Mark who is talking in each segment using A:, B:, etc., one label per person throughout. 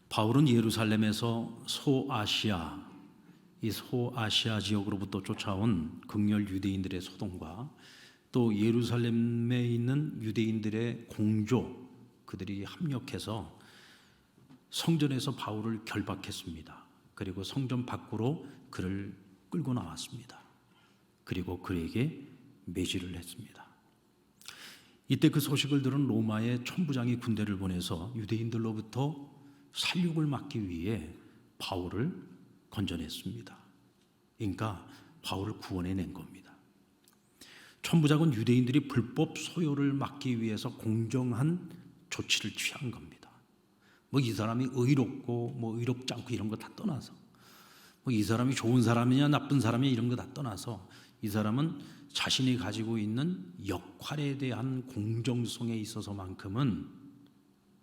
A: 바울은 예루살렘에서 소아시아, 이 소아시아 지역으로부터 쫓아온 극렬 유대인들의 소동과 또 예루살렘에 있는 유대인들의 공조, 그들이 합력해서 성전에서 바울을 결박했습니다. 그리고 성전 밖으로 그를 끌고 나왔습니다. 그리고 그에게 매질을 했습니다. 이때 그 소식을 들은 로마의 천부장이 군대를 보내서 유대인들로부터 살육을 막기 위해 바울을 건져냈습니다. 그러니까 바울을 구원해낸 겁니다. 천부장은 유대인들이 불법 소요를 막기 위해서 공정한 조치를 취한 겁니다. 뭐 이 사람이 의롭고 뭐 의롭지 않고 이런 거 다 떠나서, 뭐 이 사람이 좋은 사람이냐 나쁜 사람이냐 이런 거 다 떠나서, 이 사람은 자신이 가지고 있는 역할에 대한 공정성에 있어서만큼은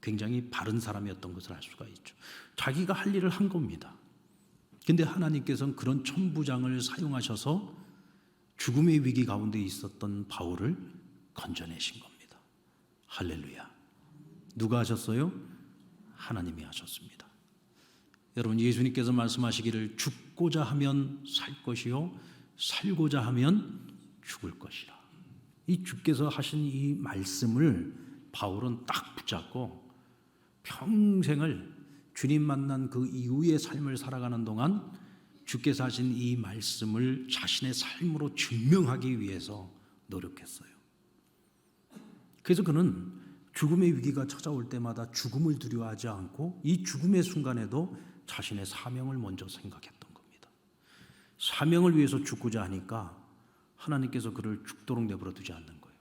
A: 굉장히 바른 사람이었던 것을 알 수가 있죠. 자기가 할 일을 한 겁니다. 근데 하나님께서는 그런 천부장을 사용하셔서 죽음의 위기 가운데 있었던 바울을 건져내신 겁니다. 할렐루야. 누가 하셨어요? 하나님이 하셨습니다. 여러분, 예수님께서 말씀하시기를 죽고자 하면 살 것이요 살고자 하면 죽을 것이라. 이 주께서 하신 이 말씀을 바울은 딱 붙잡고 평생을 주님 만난 그 이후의 삶을 살아가는 동안 주께서 하신 이 말씀을 자신의 삶으로 증명하기 위해서 노력했어요. 그래서 그는 죽음의 위기가 찾아올 때마다 죽음을 두려워하지 않고 이 죽음의 순간에도 자신의 사명을 먼저 생각했던 겁니다. 사명을 위해서 죽고자 하니까 하나님께서 그를 죽도록 내버려 두지 않는 거예요.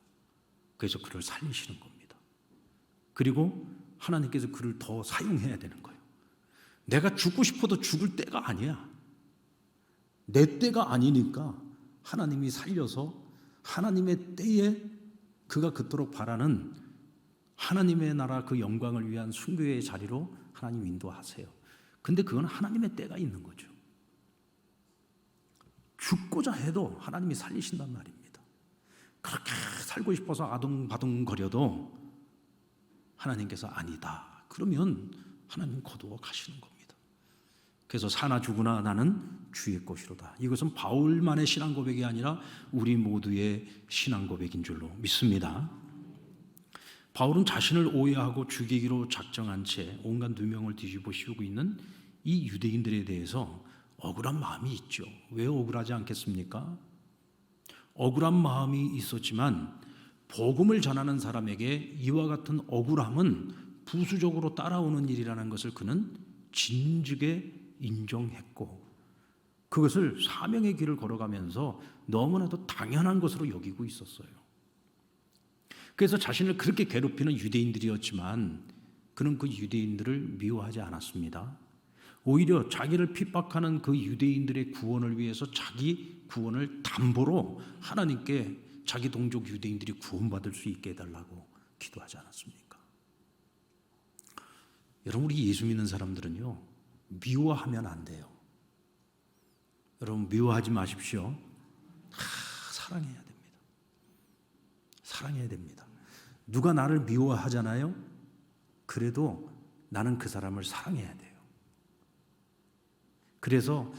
A: 그래서 그를 살리시는 겁니다. 그리고 하나님께서 그를 더 사용해야 되는 거예요. 내가 죽고 싶어도 죽을 때가 아니야. 내 때가 아니니까 하나님이 살려서 하나님의 때에 그가 그토록 바라는 하나님의 나라 그 영광을 위한 순교의 자리로 하나님 인도하세요. 근데 그건 하나님의 때가 있는 거죠. 죽고자 해도 하나님이 살리신단 말입니다. 그렇게 살고 싶어서 아둥바둥거려도 하나님께서 아니다. 그러면 하나님 거두어 가시는 겁니다. 그래서 사나 죽으나 나는 주의 것이로다. 이것은 바울만의 신앙 고백이 아니라 우리 모두의 신앙 고백인 줄로 믿습니다. 바울은 자신을 오해하고 죽이기로 작정한 채 온갖 누명을 뒤집어 씌우고 있는 이 유대인들에 대해서 억울한 마음이 있죠. 왜 억울하지 않겠습니까? 억울한 마음이 있었지만 복음을 전하는 사람에게 이와 같은 억울함은 부수적으로 따라오는 일이라는 것을 그는 진즉에 인정했고 그것을 사명의 길을 걸어가면서 너무나도 당연한 것으로 여기고 있었어요. 그래서 자신을 그렇게 괴롭히는 유대인들이었지만 그는 그 유대인들을 미워하지 않았습니다. 오히려 자기를 핍박하는 그 유대인들의 구원을 위해서 자기 구원을 담보로 하나님께 자기 동족 유대인들이 구원받을 수 있게 해달라고 기도하지 않았습니까? 여러분, 우리 예수 믿는 사람들은요, 미워하면 안 돼요. 여러분, 미워하지 마십시오. 사랑해야 됩니다. 사랑해야 됩니다. 누가 나를 미워하잖아요? 그래도 나는 그 사람을 사랑해야 돼요. 그래서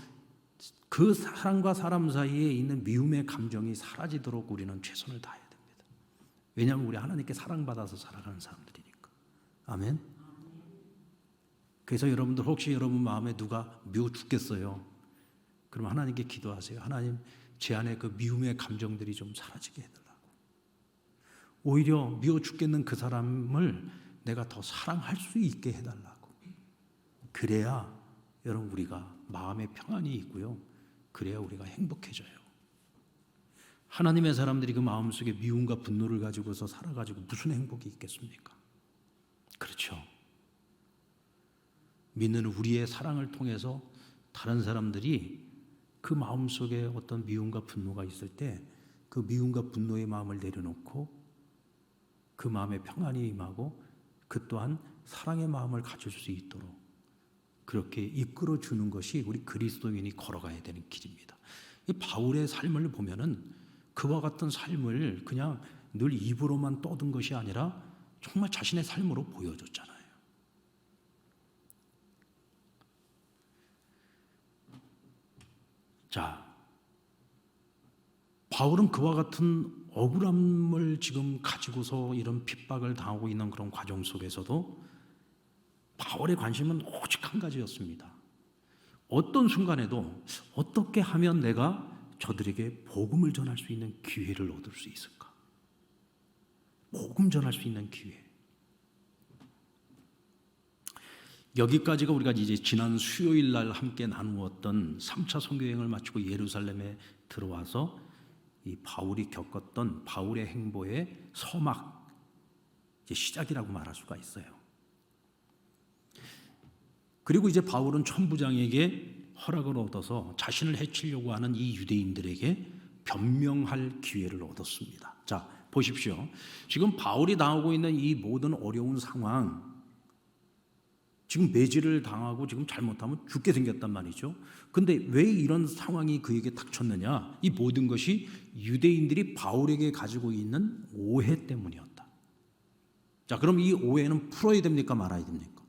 A: 그 사람과 사람 사이에 있는 미움의 감정이 사라지도록 우리는 최선을 다해야 됩니다. 왜냐하면 우리 하나님께 사랑받아서 살아가는 사람들이니까. 아멘. 그래서 여러분들 혹시 여러분 마음에 누가 미워 죽겠어요? 그럼 하나님께 기도하세요. 하나님, 제 안에 그 미움의 감정들이 좀 사라지게 해달라고. 오히려 미워 죽겠는 그 사람을 내가 더 사랑할 수 있게 해달라고. 그래야 여러분 우리가 마음의 평안이 있고요. 그래야 우리가 행복해져요. 하나님의 사람들이 그 마음속에 미움과 분노를 가지고서 살아가지고 무슨 행복이 있겠습니까? 그렇죠. 믿는 우리의 사랑을 통해서 다른 사람들이 그 마음속에 어떤 미움과 분노가 있을 때 그 미움과 분노의 마음을 내려놓고 그 마음에 평안이 임하고 그 또한 사랑의 마음을 가질 수 있도록 그렇게 이끌어주는 것이 우리 그리스도인이 걸어가야 되는 길입니다. 이 바울의 삶을 보면은 그와 같은 삶을 그냥 늘 입으로만 떠든 것이 아니라 정말 자신의 삶으로 보여줬잖아요. 바울은 그와 같은 억울함을 지금 가지고서 이런 핍박을 당하고 있는 그런 과정 속에서도 바울의 관심은 오직 한 가지였습니다. 어떤 순간에도 어떻게 하면 내가 저들에게 복음을 전할 수 있는 기회를 얻을 수 있을까? 복음 전할 수 있는 기회. 여기까지가 우리가 이제 지난 수요일 날 함께 나누었던 3차 선교여행을 마치고 예루살렘에 들어와서 이 바울이 겪었던 바울의 행보의 서막, 이제 시작이라고 말할 수가 있어요. 그리고 이제 바울은 천부장에게 허락을 얻어서 자신을 해치려고 하는 이 유대인들에게 변명할 기회를 얻었습니다. 자, 보십시오. 지금 바울이 당하고 있는 이 모든 어려운 상황, 지금 매질을 당하고 지금 잘못하면 죽게 생겼단 말이죠. 근데 왜 이런 상황이 그에게 닥쳤느냐? 이 모든 것이 유대인들이 바울에게 가지고 있는 오해 때문이었다. 자, 그럼 이 오해는 풀어야 됩니까? 말아야 됩니까?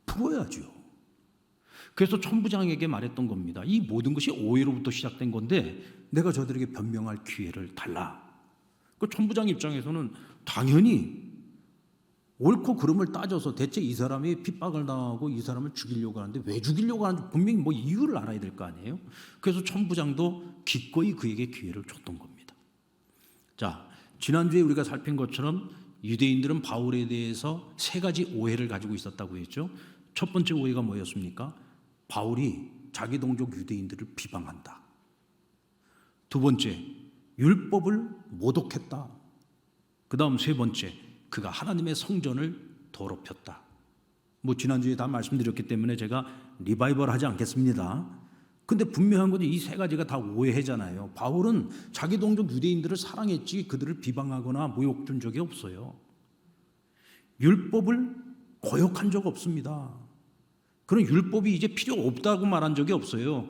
A: 풀어야죠. 그래서 천부장에게 말했던 겁니다. 이 모든 것이 오해로부터 시작된 건데 내가 저들에게 변명할 기회를 달라. 그 천부장 입장에서는 당연히 옳고 그름을 따져서 대체 이 사람이 핍박을 당하고 이 사람을 죽이려고 하는데 왜 죽이려고 하는지 분명히 뭐 이유를 알아야 될 거 아니에요. 그래서 천부장도 기꺼이 그에게 기회를 줬던 겁니다. 자, 지난주에 우리가 살핀 것처럼 유대인들은 바울에 대해서 세 가지 오해를 가지고 있었다고 했죠. 첫 번째 오해가 뭐였습니까? 바울이 자기 동족 유대인들을 비방한다. 두 번째, 율법을 모독했다. 그 다음 세 번째, 그가 하나님의 성전을 더럽혔다. 뭐 지난주에 다 말씀드렸기 때문에 제가 리바이벌 하지 않겠습니다. 근데 분명한 건 이 세 가지가 다 오해잖아요. 바울은 자기 동족 유대인들을 사랑했지 그들을 비방하거나 모욕 준 적이 없어요. 율법을 거역한 적 없습니다. 그런 율법이 이제 필요 없다고 말한 적이 없어요.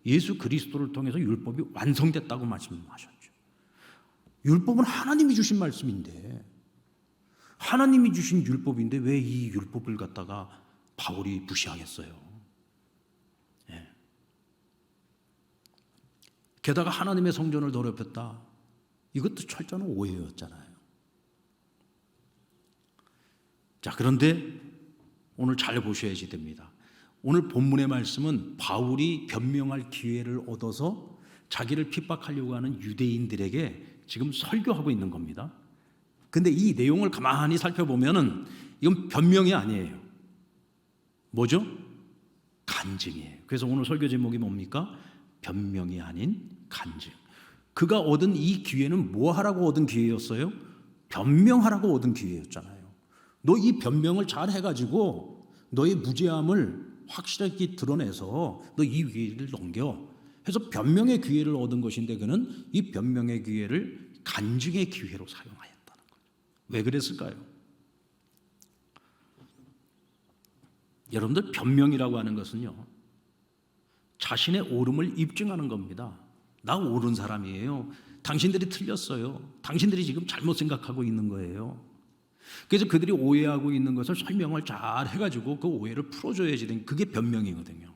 A: 예수 그리스도를 통해서 율법이 완성됐다고 말씀하셨죠. 율법은 하나님이 주신 말씀인데, 하나님이 주신 율법인데 왜 이 율법을 갖다가 바울이 무시하겠어요? 예. 게다가 하나님의 성전을 더럽혔다. 이것도 철저한 오해였잖아요. 자, 그런데 오늘 잘 보셔야지 됩니다. 오늘 본문의 말씀은 바울이 변명할 기회를 얻어서 자기를 핍박하려고 하는 유대인들에게 지금 설교하고 있는 겁니다. 근데 이 내용을 가만히 살펴보면은 이건 변명이 아니에요. 뭐죠? 간증이에요. 그래서 오늘 설교 제목이 뭡니까? 변명이 아닌 간증. 그가 얻은 이 기회는 뭐 하라고 얻은 기회였어요? 변명하라고 얻은 기회였잖아요. 너 이 변명을 잘 해가지고 너의 무죄함을 확실하게 드러내서 너 이 기회를 넘겨 해서 변명의 기회를 얻은 것인데 그는 이 변명의 기회를 간증의 기회로 사용하였다는 거죠. 왜 그랬을까요? 여러분들, 변명이라고 하는 것은요, 자신의 옳음을 입증하는 겁니다. 나 옳은 사람이에요. 당신들이 틀렸어요. 당신들이 지금 잘못 생각하고 있는 거예요. 그래서 그들이 오해하고 있는 것을 설명을 잘 해가지고 그 오해를 풀어줘야지 되는, 그게 변명이거든요.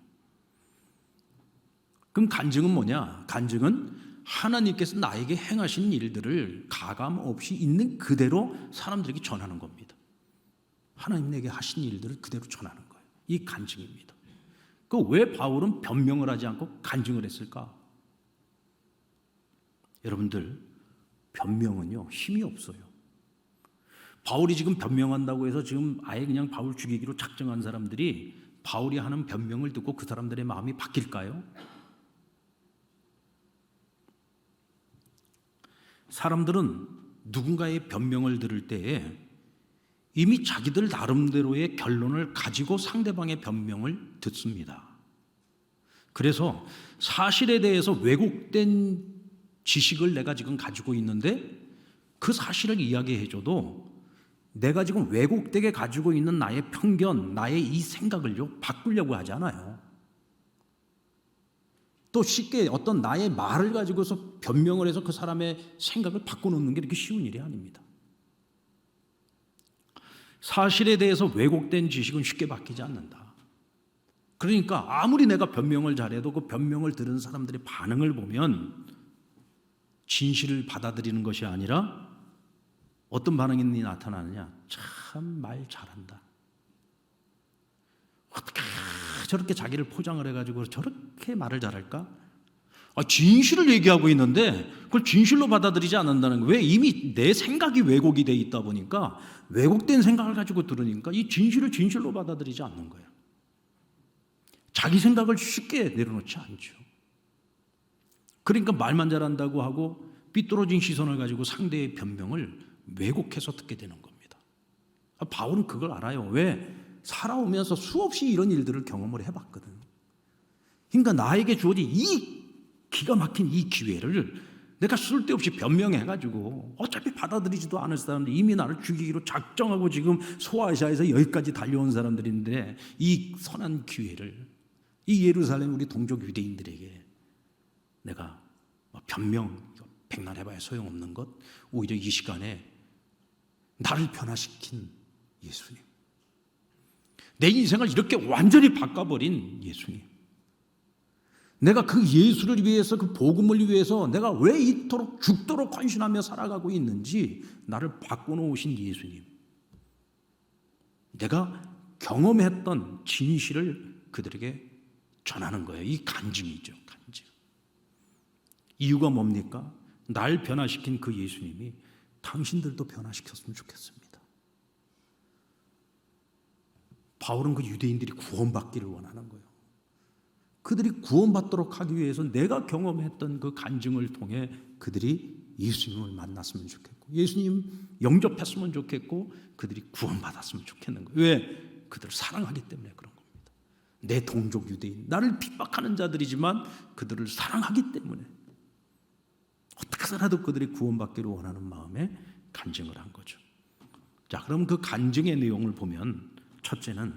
A: 그럼 간증은 뭐냐? 간증은 하나님께서 나에게 행하신 일들을 가감 없이 있는 그대로 사람들에게 전하는 겁니다. 하나님 내게 하신 일들을 그대로 전하는 거예요. 이 간증입니다. 그 왜 바울은 변명을 하지 않고 간증을 했을까? 여러분들, 변명은요 힘이 없어요. 바울이 지금 변명한다고 해서 지금 아예 그냥 바울 죽이기로 작정한 사람들이 바울이 하는 변명을 듣고 그 사람들의 마음이 바뀔까요? 사람들은 누군가의 변명을 들을 때에 이미 자기들 나름대로의 결론을 가지고 상대방의 변명을 듣습니다. 그래서 사실에 대해서 왜곡된 지식을 내가 지금 가지고 있는데 그 사실을 이야기해줘도 내가 지금 왜곡되게 가지고 있는 나의 편견, 나의 이 생각을요 바꾸려고 하지 않아요. 또 쉽게 어떤 나의 말을 가지고서 변명을 해서 그 사람의 생각을 바꿔놓는 게 이렇게 쉬운 일이 아닙니다. 사실에 대해서 왜곡된 지식은 쉽게 바뀌지 않는다. 그러니까 아무리 내가 변명을 잘해도 그 변명을 들은 사람들의 반응을 보면 진실을 받아들이는 것이 아니라 어떤 반응이 나타나느냐? 참 말 잘한다. 어떻게 저렇게 자기를 포장을 해가지고 저렇게 말을 잘할까? 진실을 얘기하고 있는데 그걸 진실로 받아들이지 않는다는 거예요. 왜? 이미 내 생각이 왜곡이 돼 있다 보니까 왜곡된 생각을 가지고 들으니까 이 진실을 진실로 받아들이지 않는 거예요. 자기 생각을 쉽게 내려놓지 않죠. 그러니까 말만 잘한다고 하고 삐뚤어진 시선을 가지고 상대의 변명을 왜곡해서 듣게 되는 겁니다. 바울은 그걸 알아요. 왜? 살아오면서 수없이 이런 일들을 경험을 해봤거든. 그러니까 나에게 주어진 이 기가 막힌 이 기회를 내가 쓸데없이 변명해가지고 어차피 받아들이지도 않을 사람들, 이미 나를 죽이기로 작정하고 지금 소아시아에서 여기까지 달려온 사람들인데 이 선한 기회를 이 예루살렘 우리 동족 유대인들에게 내가 변명 백날 해봐야 소용없는 것, 오히려 이 시간에 나를 변화시킨 예수님, 내 인생을 이렇게 완전히 바꿔버린 예수님, 내가 그 예수를 위해서, 그 복음을 위해서 내가 왜 이토록 죽도록 헌신하며 살아가고 있는지 나를 바꿔놓으신 예수님, 내가 경험했던 진실을 그들에게 전하는 거예요. 이 간증이죠. 간증. 이유가 뭡니까? 날 변화시킨 그 예수님이 당신들도 변화시켰으면 좋겠습니다. 바울은 그 유대인들이 구원받기를 원하는 거예요. 그들이 구원받도록 하기 위해서 내가 경험했던 그 간증을 통해 그들이 예수님을 만났으면 좋겠고, 예수님 영접했으면 좋겠고, 그들이 구원받았으면 좋겠는 거예요. 왜? 그들을 사랑하기 때문에 그런 겁니다. 내 동족 유대인, 나를 핍박하는 자들이지만 그들을 사랑하기 때문에 어떻게 해서라도 그들이 구원받기를 원하는 마음에 간증을 한 거죠. 자, 그럼 그 간증의 내용을 보면, 첫째는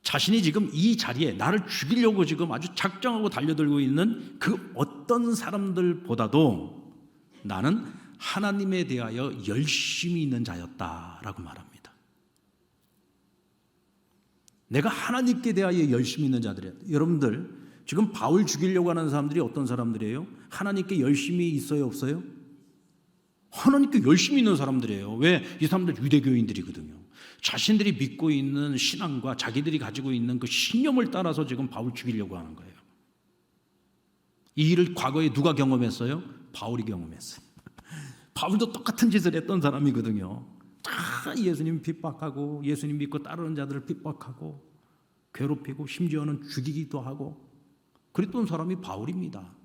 A: 자신이 지금 이 자리에 나를 죽이려고 지금 아주 작정하고 달려들고 있는 그 어떤 사람들보다도 나는 하나님에 대하여 열심히 있는 자였다라고 말합니다. 내가 하나님께 대하여 열심히 있는 자들이에요. 여러분들 지금 바울 죽이려고 하는 사람들이 어떤 사람들이에요? 하나님께 열심히 있어요, 없어요? 하나님께 열심히 있는 사람들이에요. 왜? 이 사람들 유대교인들이거든요. 자신들이 믿고 있는 신앙과 자기들이 가지고 있는 그 신념을 따라서 지금 바울 죽이려고 하는 거예요. 이 일을 과거에 누가 경험했어요? 바울이 경험했어요. 바울도 똑같은 짓을 했던 사람이거든요. 다 예수님 핍박하고 예수님 믿고 따르는 자들을 핍박하고 괴롭히고 심지어는 죽이기도 하고 그랬던 사람이 바울입니다.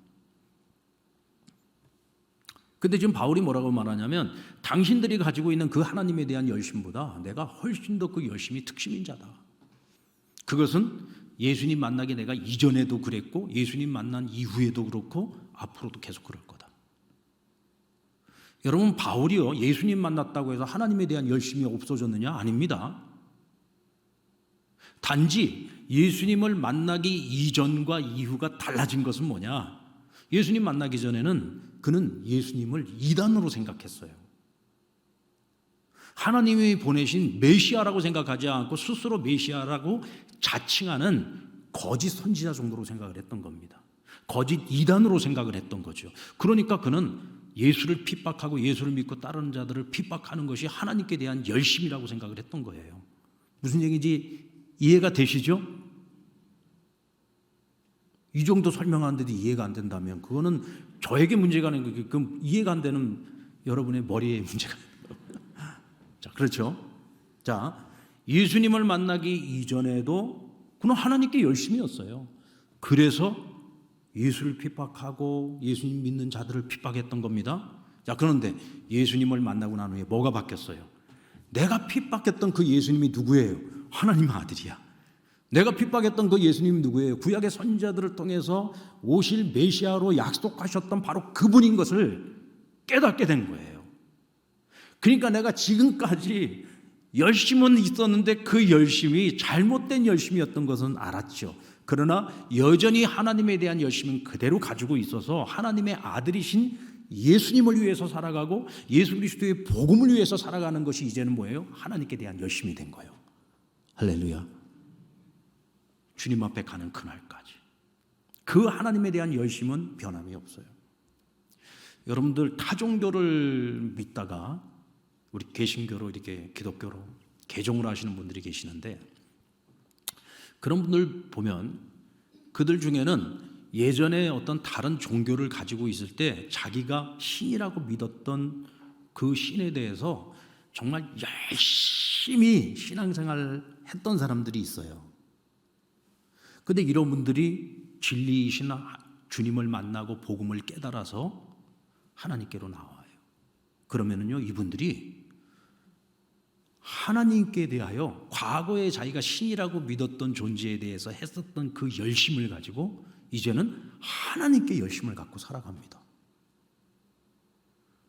A: 근데 지금 바울이 뭐라고 말하냐면, 당신들이 가지고 있는 그 하나님에 대한 열심보다 내가 훨씬 더 그 열심이 특심인 자다. 그것은 예수님 만나기 내가 이전에도 그랬고 예수님 만난 이후에도 그렇고 앞으로도 계속 그럴 거다. 여러분, 바울이요, 예수님 만났다고 해서 하나님에 대한 열심이 없어졌느냐? 아닙니다. 단지 예수님을 만나기 이전과 이후가 달라진 것은 뭐냐? 예수님 만나기 전에는 그는 예수님을 이단으로 생각했어요. 하나님이 보내신 메시아라고 생각하지 않고 스스로 메시아라고 자칭하는 거짓 선지자 정도로 생각을 했던 겁니다. 거짓 이단으로 생각을 했던 거죠. 그러니까 그는 예수를 핍박하고 예수를 믿고 따르는 자들을 핍박하는 것이 하나님께 대한 열심이라고 생각을 했던 거예요. 무슨 얘기인지 이해가 되시죠? 이 정도 설명하는데도 이해가 안 된다면 그거는 저에게 문제가 있는 거고, 그럼 이해가 안 되는 여러분의 머리에 문제가 자, 그렇죠? 자, 예수님을 만나기 이전에도 그는 하나님께 열심이었어요. 그래서 예수를 핍박하고 예수님 믿는 자들을 핍박했던 겁니다. 자, 그런데 예수님을 만나고 난 후에 뭐가 바뀌었어요? 내가 핍박했던 그 예수님이 누구예요? 하나님의 아들이야. 내가 핍박했던 그 예수님이 누구예요? 구약의 선지자들을 통해서 오실 메시아로 약속하셨던 바로 그분인 것을 깨닫게 된 거예요. 그러니까 내가 지금까지 열심은 있었는데 그 열심이 잘못된 열심이었던 것은 알았죠. 그러나 여전히 하나님에 대한 열심은 그대로 가지고 있어서 하나님의 아들이신 예수님을 위해서 살아가고 예수 그리스도의 복음을 위해서 살아가는 것이 이제는 뭐예요? 하나님께 대한 열심이 된 거예요. 할렐루야. 주님 앞에 가는 그날까지 그 하나님에 대한 열심은 변함이 없어요. 여러분들 타종교를 믿다가 우리 개신교로 이렇게 기독교로 개종을 하시는 분들이 계시는데, 그런 분들 보면 그들 중에는 예전에 어떤 다른 종교를 가지고 있을 때 자기가 신이라고 믿었던 그 신에 대해서 정말 열심히 신앙생활을 했던 사람들이 있어요. 근데 이런 분들이 진리이신 주님을 만나고 복음을 깨달아서 하나님께로 나와요. 그러면은요, 이분들이 하나님께 대하여 과거에 자기가 신이라고 믿었던 존재에 대해서 했었던 그 열심을 가지고 이제는 하나님께 열심을 갖고 살아갑니다.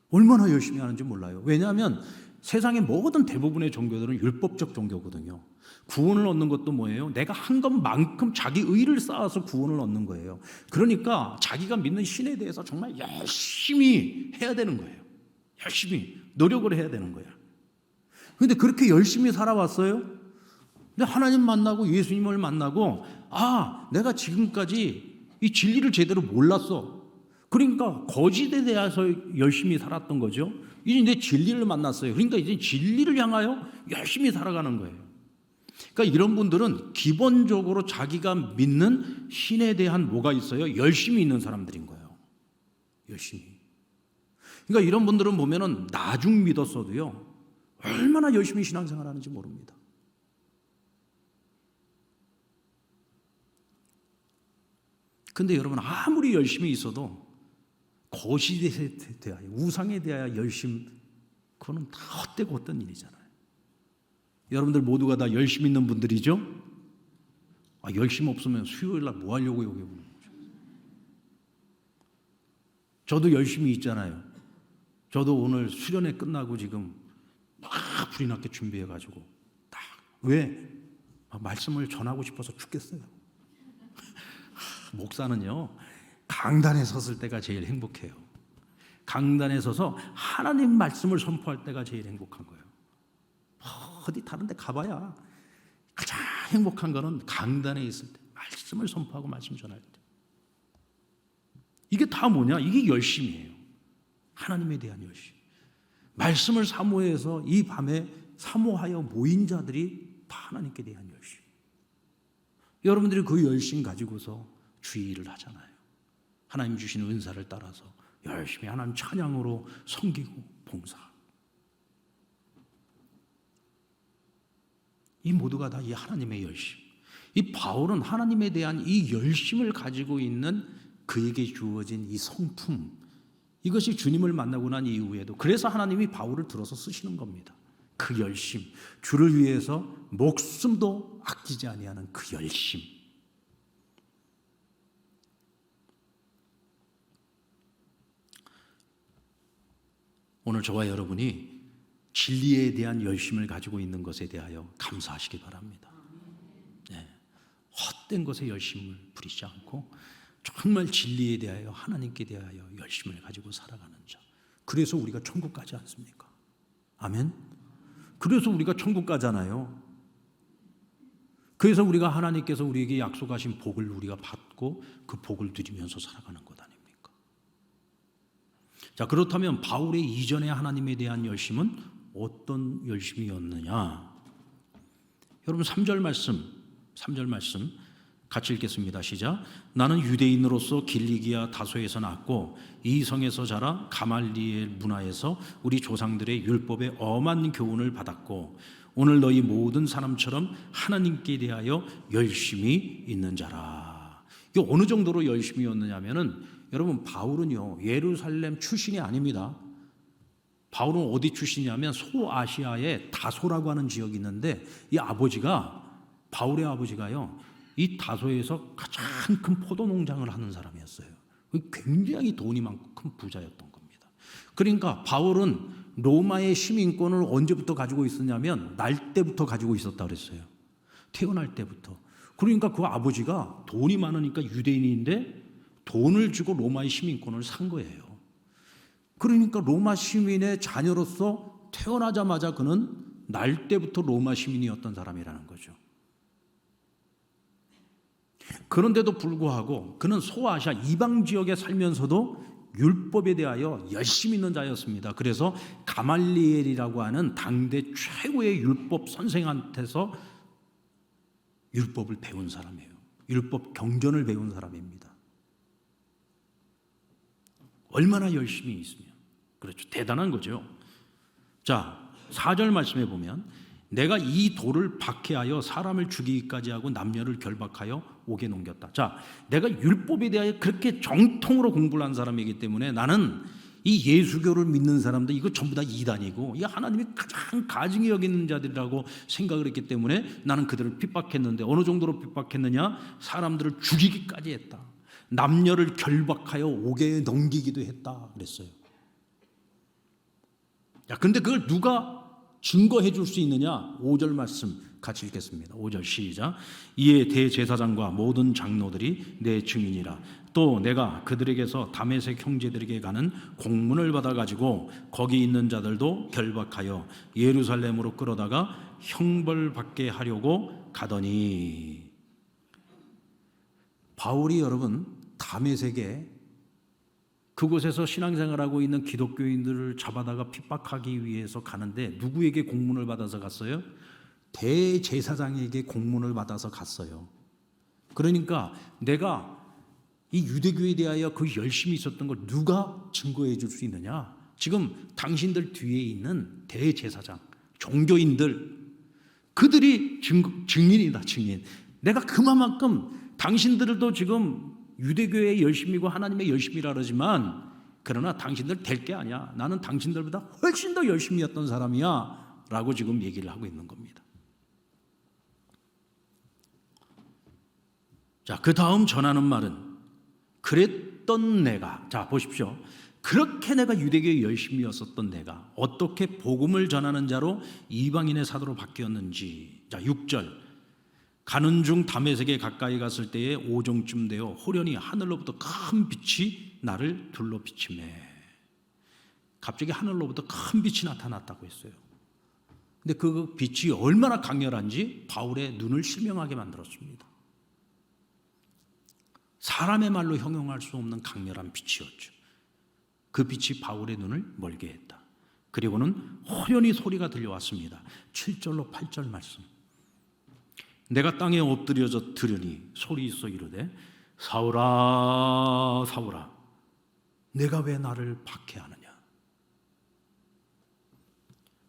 A: 얼마나 열심히 하는지 몰라요. 왜냐하면 세상의 모든 대부분의 종교들은 율법적 종교거든요. 구원을 얻는 것도 뭐예요? 내가 한 것만큼 자기 의를 쌓아서 구원을 얻는 거예요. 그러니까 자기가 믿는 신에 대해서 정말 열심히 해야 되는 거예요. 열심히 노력을 해야 되는 거예요. 그런데 그렇게 열심히 살아왔어요. 근데 하나님 만나고 예수님을 만나고, 내가 지금까지 이 진리를 제대로 몰랐어. 그러니까 거짓에 대해서 열심히 살았던 거죠. 이제 내 진리를 만났어요. 그러니까 이제 진리를 향하여 열심히 살아가는 거예요. 그러니까 이런 분들은 기본적으로 자기가 믿는 신에 대한 뭐가 있어요? 열심히 있는 사람들인 거예요. 열심히. 그러니까 이런 분들은 보면은 나중 믿었어도요, 얼마나 열심히 신앙생활 하는지 모릅니다. 근데 여러분, 아무리 열심히 있어도 거짓에 대하여, 우상에 대하여 열심, 그거는 다 헛되고 헛된 일이잖아요. 여러분들 모두가 다 열심히 있는 분들이죠? 열심 없으면 수요일 날 뭐 하려고 여기 오는 거죠? 저도 열심히 있잖아요. 저도 오늘 수련회 끝나고 지금 막 불이 났게 준비해가지고 딱, 왜? 말씀을 전하고 싶어서 죽겠어요. 목사는요, 강단에 섰을 때가 제일 행복해요. 강단에 서서 하나님 말씀을 선포할 때가 제일 행복한 거예요. 어디 다른 데 가봐야 가장 행복한 거는 강단에 있을 때, 말씀을 선포하고 말씀 전할 때. 이게 다 뭐냐? 이게 열심이에요. 하나님에 대한 열심. 말씀을 사모해서 이 밤에 사모하여 모인 자들이 다 하나님께 대한 열심. 여러분들이 그 열심 가지고서 주의를 하잖아요. 하나님 주시는 은사를 따라서 열심히 하나님 찬양으로 섬기고 봉사. 이 모두가 다 이 하나님의 열심. 이 바울은 하나님에 대한 이 열심을 가지고 있는 그에게 주어진 이 성품, 이것이 주님을 만나고 난 이후에도, 그래서 하나님이 바울을 들어서 쓰시는 겁니다. 그 열심, 주를 위해서 목숨도 아끼지 아니하는 그 열심. 오늘 저와 여러분이 진리에 대한 열심을 가지고 있는 것에 대하여 감사하시기 바랍니다. 네. 헛된 것에 열심을 부리지 않고 정말 진리에 대하여, 하나님께 대하여 열심을 가지고 살아가는 자. 그래서 우리가 천국 가지 않습니까? 아멘. 그래서 우리가 천국 가잖아요. 그래서 우리가 하나님께서 우리에게 약속하신 복을 우리가 받고 그 복을 누리면서 살아가는 것 아닙니까? 자, 그렇다면 바울의 이전의 하나님에 대한 열심은 어떤 열심이었느냐? 여러분 3절 말씀 같이 읽겠습니다. 시작. 나는 유대인으로서 길리기아 다소에서 났고 이 성에서 자라 가말리엘 문화에서 우리 조상들의 율법에 엄한 교훈을 받았고 오늘 너희 모든 사람처럼 하나님께 대하여 열심히 있는 자라. 이게 어느 정도로 열심이었느냐면은, 여러분 바울은요 예루살렘 출신이 아닙니다. 바울은 어디 출신이냐면 소아시아의 다소라고 하는 지역이 있는데, 이 아버지가, 바울의 아버지가요 이 다소에서 가장 큰 포도 농장을 하는 사람이었어요. 굉장히 돈이 많고 큰 부자였던 겁니다. 그러니까 바울은 로마의 시민권을 언제부터 가지고 있었냐면 날 때부터 가지고 있었다 그랬어요. 태어날 때부터. 그러니까 그 아버지가 돈이 많으니까 유대인인데 돈을 주고 로마의 시민권을 산 거예요. 그러니까 로마 시민의 자녀로서 태어나자마자 그는 날 때부터 로마 시민이었던 사람이라는 거죠. 그런데도 불구하고 그는 소아시아 이방 지역에 살면서도 율법에 대하여 열심히 있는 자였습니다. 그래서 가말리엘이라고 하는 당대 최고의 율법 선생한테서 율법을 배운 사람이에요. 율법 경전을 배운 사람입니다. 얼마나 열심히 있으면. 그렇죠. 대단한 거죠. 자, 4절 말씀해 보면 내가 이 돌을 박해하여 사람을 죽이기까지 하고 남녀를 결박하여 옥에 넘겼다. 자, 내가 율법에 대하여 그렇게 정통으로 공부를 한 사람이기 때문에 나는 이 예수교를 믿는 사람들 이거 전부 다 이단이고 이 하나님이 가장 가증히 여기는 자들이라고 생각을 했기 때문에 나는 그들을 핍박했는데 어느 정도로 핍박했느냐? 사람들을 죽이기까지 했다. 남녀를 결박하여 옥에 넘기기도 했다 그랬어요. 야, 근데 그걸 누가 증거해 줄 수 있느냐? 5절 말씀 같이 읽겠습니다. 5절 시작. 이에 대제사장과 모든 장로들이 내 증인이라. 또 내가 그들에게서 다메섹 형제들에게 가는 공문을 받아가지고 거기 있는 자들도 결박하여 예루살렘으로 끌어다가 형벌받게 하려고 가더니. 바울이 여러분 다메섹에 그곳에서 신앙생활하고 있는 기독교인들을 잡아다가 핍박하기 위해서 가는데 누구에게 공문을 받아서 갔어요? 대제사장에게 공문을 받아서 갔어요. 그러니까 내가 이 유대교에 대하여 그 열심히 있었던 걸 누가 증거해 줄 수 있느냐? 지금 당신들 뒤에 있는 대제사장, 종교인들, 그들이 증인이다, 증인. 내가 그만큼 당신들도 지금 유대교에 열심이고 하나님의 열심이라 그러지만 그러나 당신들 될 게 아니야. 나는 당신들보다 훨씬 더 열심히 했던 사람이야 라고 지금 얘기를 하고 있는 겁니다. 자, 그 다음 전하는 말은 그랬던 내가, 자 보십시오. 그렇게 내가 유대교에 열심이었었던 내가 어떻게 복음을 전하는 자로 이방인의 사도로 바뀌었는지. 자, 6절. 가는 중 다메섹에 가까이 갔을 때에 오정쯤 되어 호련히 하늘로부터 큰 빛이 나를 둘러 비치매. 갑자기 하늘로부터 큰 빛이 나타났다고 했어요. 근데 그 빛이 얼마나 강렬한지 바울의 눈을 실명하게 만들었습니다. 사람의 말로 형용할 수 없는 강렬한 빛이었죠. 그 빛이 바울의 눈을 멀게 했다. 그리고는 호련히 소리가 들려왔습니다. 7절로 8절 말씀. 내가 땅에 엎드려져 들으니 소리 있어 이르되 사울아 사울아 내가 왜 나를 박해하느냐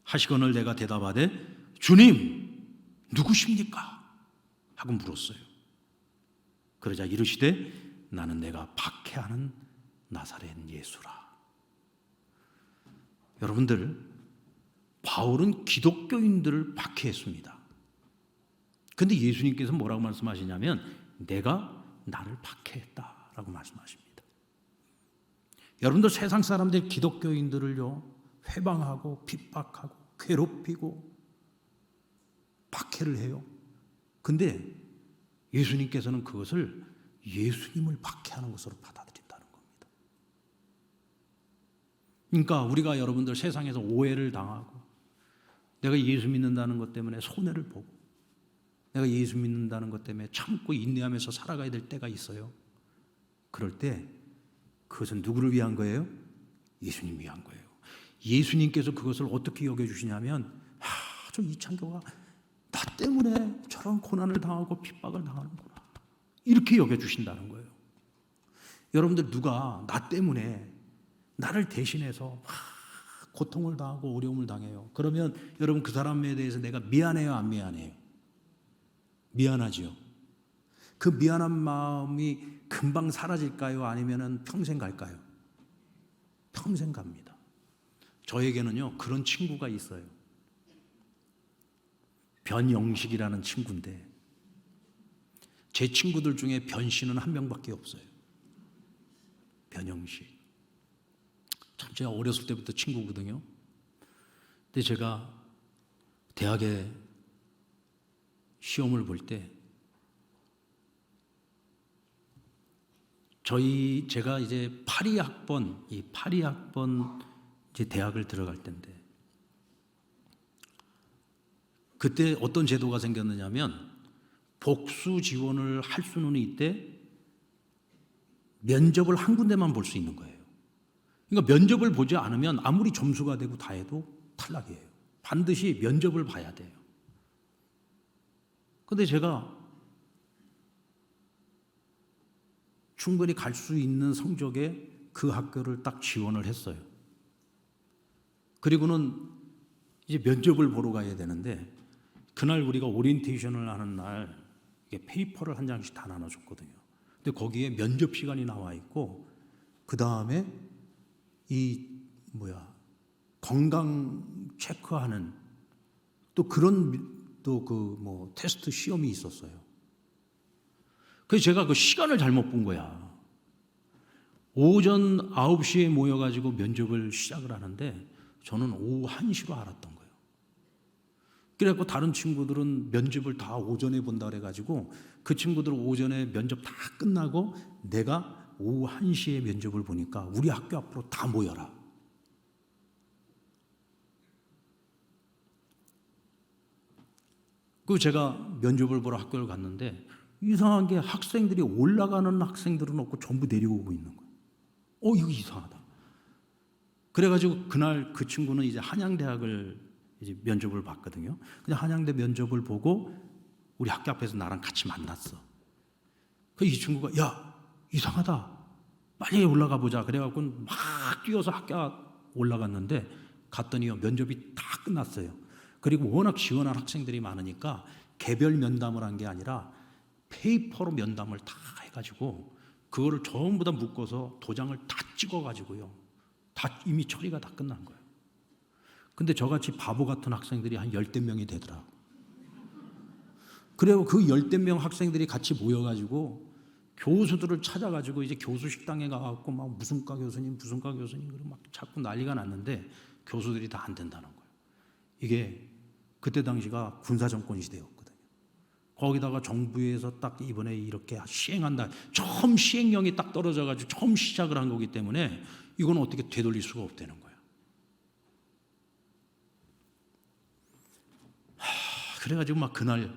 A: 하시거늘 내가 대답하되 주님 누구십니까 하고 물었어요. 그러자 이르시되 나는 내가 박해하는 나사렛 예수라. 여러분들, 바울은 기독교인들을 박해했습니다. 근데 예수님께서 뭐라고 말씀하시냐면 내가 나를 박해했다라고 말씀하십니다. 여러분들, 세상 사람들 기독교인들을요 회방하고 핍박하고 괴롭히고 박해를 해요. 근데 예수님께서는 그것을 예수님을 박해하는 것으로 받아들인다는 겁니다. 그러니까 우리가 여러분들 세상에서 오해를 당하고 내가 예수 믿는다는 것 때문에 손해를 보고 내가 예수 믿는다는 것 때문에 참고 인내하면서 살아가야 될 때가 있어요. 그럴 때 그것은 누구를 위한 거예요? 예수님 위한 거예요. 예수님께서 그것을 어떻게 여겨주시냐면 저 이창교가 나 때문에 저런 고난을 당하고 핍박을 당하는구나 이렇게 여겨주신다는 거예요. 여러분들, 누가 나 때문에 나를 대신해서 고통을 당하고 어려움을 당해요. 그러면 여러분, 그 사람에 대해서 내가 미안해요, 안 미안해요? 미안하지요. 그 미안한 마음이 금방 사라질까요? 아니면 평생 갈까요? 평생 갑니다. 저에게는요 그런 친구가 있어요. 변영식이라는 친구인데 제 친구들 중에 변씨는 한 명밖에 없어요. 변영식. 참 제가 어렸을 때부터 친구거든요. 근데 제가 대학에 시험을 볼 때 제가 이제 파리학번 이제 대학을 들어갈 때인데 그때 어떤 제도가 생겼느냐면 복수 지원을 할 수는 있대 면접을 한 군데만 볼 수 있는 거예요. 그러니까 면접을 보지 않으면 아무리 점수가 되고 다 해도 탈락이에요. 반드시 면접을 봐야 돼요. 그런데 제가 충분히 갈 수 있는 성적에 그 학교를 딱 지원을 했어요. 그리고는 이제 면접을 보러 가야 되는데 그날 우리가 오리엔테이션을 하는 날 이게 페이퍼를 한 장씩 다 나눠줬거든요. 근데 거기에 면접 시간이 나와 있고 그 다음에 건강 체크하는 또 그런 또 그 테스트 시험이 있었어요. 그래서 제가 그 시간을 잘못 본 거야. 오전 9시에 모여가지고 면접을 시작을 하는데 저는 오후 1시로 알았던 거예요. 그래갖고 다른 친구들은 면접을 다 오전에 본다 그래가지고 그 친구들은 오전에 면접 다 끝나고 내가 오후 1시에 면접을 보니까 우리 학교 앞으로 다 모여라. 그 제가 면접을 보러 학교를 갔는데 이상한 게 학생들이 올라가는 학생들은 없고 전부 내려오고 있는 거예요. 이거 이상하다. 그래가지고 그날 그 친구는 이제 한양대학을 이제 면접을 봤거든요. 그냥 한양대 면접을 보고 우리 학교 앞에서 나랑 같이 만났어. 이 친구가 야 이상하다. 빨리 올라가 보자. 그래갖고 막 뛰어서 학교 올라갔는데 갔더니요 면접이 다 끝났어요. 그리고 워낙 지원한 학생들이 많으니까 개별 면담을 한 게 아니라 페이퍼로 면담을 다 해가지고 그거를 전부 다 묶어서 도장을 다 찍어가지고요 다 이미 처리가 다 끝난 거예요. 근데 저같이 바보 같은 학생들이 한 10대 명이 되더라고. 그리고 그 10대 명 학생들이 같이 모여가지고 교수들을 찾아가지고 이제 교수 식당에 가갖고 막 무슨과 교수님 그러고 막 자꾸 난리가 났는데 교수들이 다 안 된다는 거예요. 이게 그때 당시가 군사정권 시대였거든요. 거기다가 정부에서 딱 이번에 이렇게 시행한다. 처음 시행령이 딱 떨어져가지고 처음 시작을 한 거기 때문에 이건 어떻게 되돌릴 수가 없다는 거예요. 그래가지고 막 그날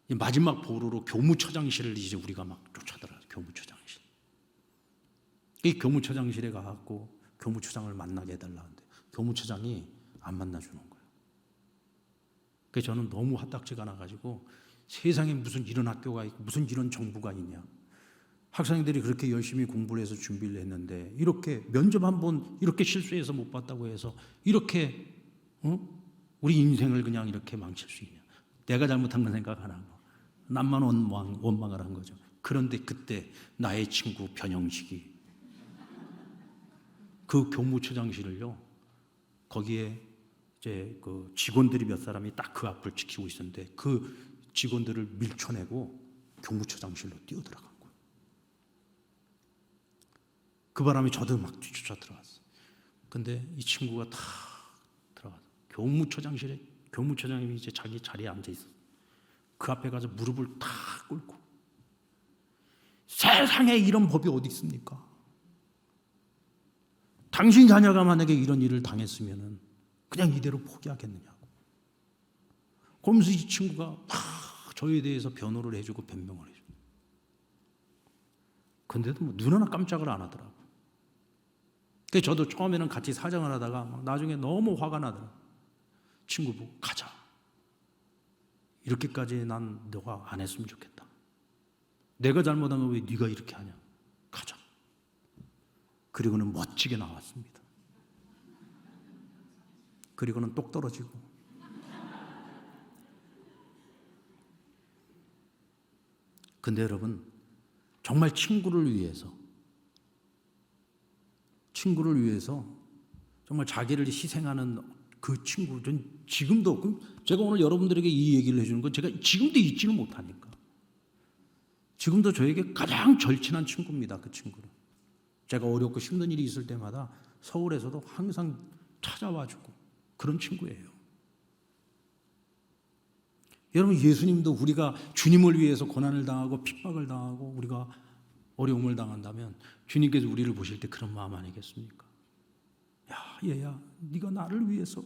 A: 마지막 보루로 교무처장실을 이제 우리가 막 쫓아들어요. 교무처장실. 이 교무처장실에 가갖고 교무처장을 만나게 해달라는데 교무처장이 안 만나주는 거예요. 그래서 저는 너무 화딱지가 나가지고 세상에 무슨 이런 학교가 있고 무슨 이런 정부가 있냐. 학생들이 그렇게 열심히 공부를 해서 준비를 했는데 이렇게 면접 한 번 이렇게 실수해서 못 봤다고 해서 이렇게 우리 인생을 그냥 이렇게 망칠 수 있냐. 내가 잘못한 건 생각 안 하고 남만 원망을 한 거죠. 그런데 그때 나의 친구 변형식이 그 교무처장실을요 거기에 이제 그 직원들이 몇 사람이 딱 그 앞을 지키고 있었는데 그 직원들을 밀쳐내고 교무처장실로 뛰어들어간 거예요. 그 바람에 저도 막 쫓아 들어갔어요. 근데 이 친구가 다 들어가서 교무처장실에 교무처장님이 이제 자기 자리에 앉아 있었어요. 그 앞에 가서 무릎을 다 꿇고 세상에 이런 법이 어디 있습니까? 당신 자녀가 만약에 이런 일을 당했으면 그냥 이대로 포기하겠느냐고. 그러면서 이 친구가 막 저에 대해서 변호를 해주고 변명을 해주고. 근데도 뭐 눈 하나 깜짝을 안 하더라고. 그래서 저도 처음에는 같이 사정을 하다가 막 나중에 너무 화가 나더라고. 친구 보고 가자. 이렇게까지 난 너가 안 했으면 좋겠다. 내가 잘못한 거 왜 네가 이렇게 하냐. 가자. 그리고는 멋지게 나왔습니다. 그리고는 똑 떨어지고. 근데 여러분 정말 친구를 위해서 정말 자기를 희생하는 그 친구, 전 지금도 제가 오늘 여러분들에게 이 얘기를 해주는 건 제가 지금도 잊지를 못하니까. 지금도 저에게 가장 절친한 친구입니다. 그 친구는. 제가 어렵고 힘든 일이 있을 때마다 서울에서도 항상 찾아와주고 그런 친구예요. 여러분 예수님도 우리가 주님을 위해서 고난을 당하고 핍박을 당하고 우리가 어려움을 당한다면 주님께서 우리를 보실 때 그런 마음 아니겠습니까? 야 얘야 네가 나를 위해서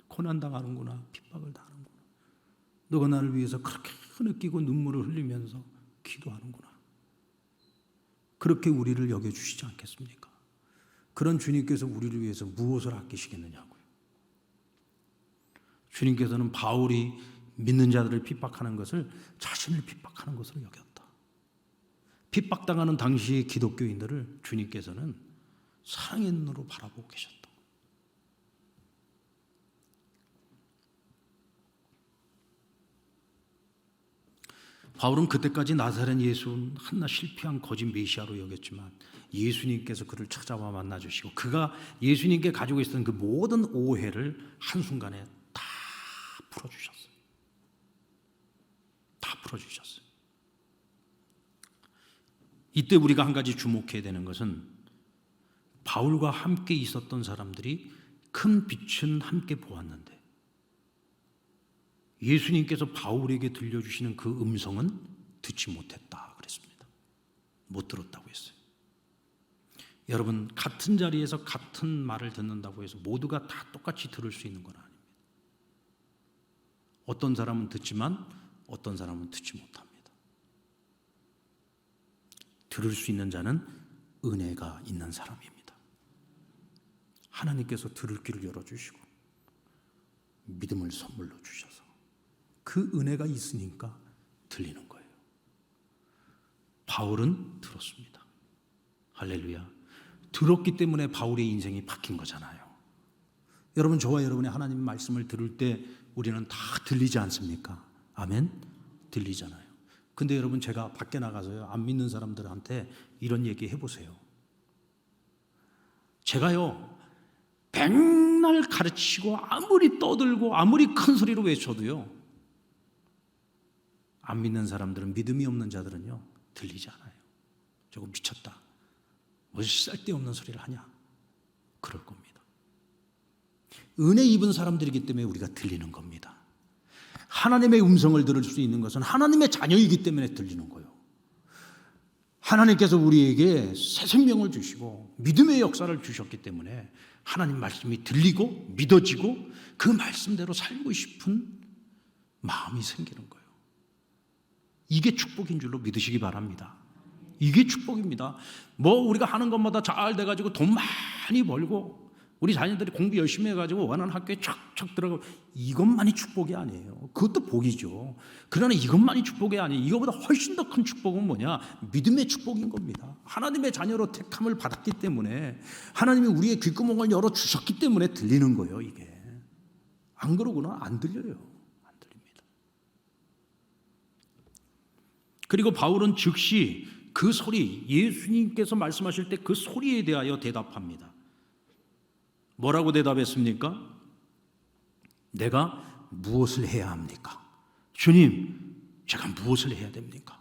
A: 고난당하는구나. 핍박을 당하는구나. 너가 나를 위해서 그렇게 흐느끼고 눈물을 흘리면서 기도하는구나. 그렇게 우리를 여겨주시지 않겠습니까? 그런 주님께서 우리를 위해서 무엇을 아끼시겠느냐고요. 주님께서는 바울이 믿는 자들을 핍박하는 것을 자신을 핍박하는 것으로 여겼다. 핍박당하는 당시의 기독교인들을 주님께서는 사랑의 눈으로 바라보고 계셨다. 바울은 그때까지 나사렛 예수는 한낱 실패한 거짓 메시아로 여겼지만 예수님께서 그를 찾아와 만나주시고 그가 예수님께 가지고 있었던 그 모든 오해를 한순간에 다 풀어주셨어요. 다 풀어주셨어요. 이때 우리가 한 가지 주목해야 되는 것은 바울과 함께 있었던 사람들이 큰 빛은 함께 보았는데 예수님께서 바울에게 들려주시는 그 음성은 듣지 못했다 그랬습니다. 못 들었다고 했어요. 여러분, 같은 자리에서 같은 말을 듣는다고 해서 모두가 다 똑같이 들을 수 있는 건 아닙니다. 어떤 사람은 듣지만 어떤 사람은 듣지 못합니다. 들을 수 있는 자는 은혜가 있는 사람입니다. 하나님께서 들을 귀를 열어주시고 믿음을 선물로 주셔서 그 은혜가 있으니까 들리는 거예요. 바울은 들었습니다. 할렐루야. 들었기 때문에 바울의 인생이 바뀐 거잖아요. 여러분, 저와 여러분의 하나님 말씀을 들을 때 우리는 다 들리지 않습니까? 아멘? 들리잖아요. 근데 여러분, 제가 밖에 나가서요, 안 믿는 사람들한테 이런 얘기 해보세요. 제가요, 백날 가르치고 아무리 떠들고 아무리 큰 소리로 외쳐도요, 안 믿는 사람들은, 믿음이 없는 자들은요, 들리지 않아요. 저거 미쳤다, 뭐 쓸데없는 소리를 하냐, 그럴 겁니다. 은혜 입은 사람들이기 때문에 우리가 들리는 겁니다. 하나님의 음성을 들을 수 있는 것은 하나님의 자녀이기 때문에 들리는 거예요. 하나님께서 우리에게 새 생명을 주시고 믿음의 역사를 주셨기 때문에 하나님 말씀이 들리고 믿어지고 그 말씀대로 살고 싶은 마음이 생기는 거예요. 이게 축복인 줄로 믿으시기 바랍니다. 이게 축복입니다. 뭐 우리가 하는 것마다 잘 돼가지고 돈 많이 벌고 우리 자녀들이 공부 열심히 해가지고 원하는 학교에 척척 들어가고, 이것만이 축복이 아니에요. 그것도 복이죠. 그러나 이것만이 축복이 아니에요. 이거보다 훨씬 더 큰 축복은 뭐냐? 믿음의 축복인 겁니다. 하나님의 자녀로 택함을 받았기 때문에, 하나님이 우리의 귓구멍을 열어주셨기 때문에 들리는 거예요. 이게 안 그러고는 안 들려요. 안 들립니다. 그리고 바울은 즉시 그 소리, 예수님께서 말씀하실 때 그 소리에 대하여 대답합니다. 뭐라고 대답했습니까? 내가 무엇을 해야 합니까? 주님, 제가 무엇을 해야 됩니까?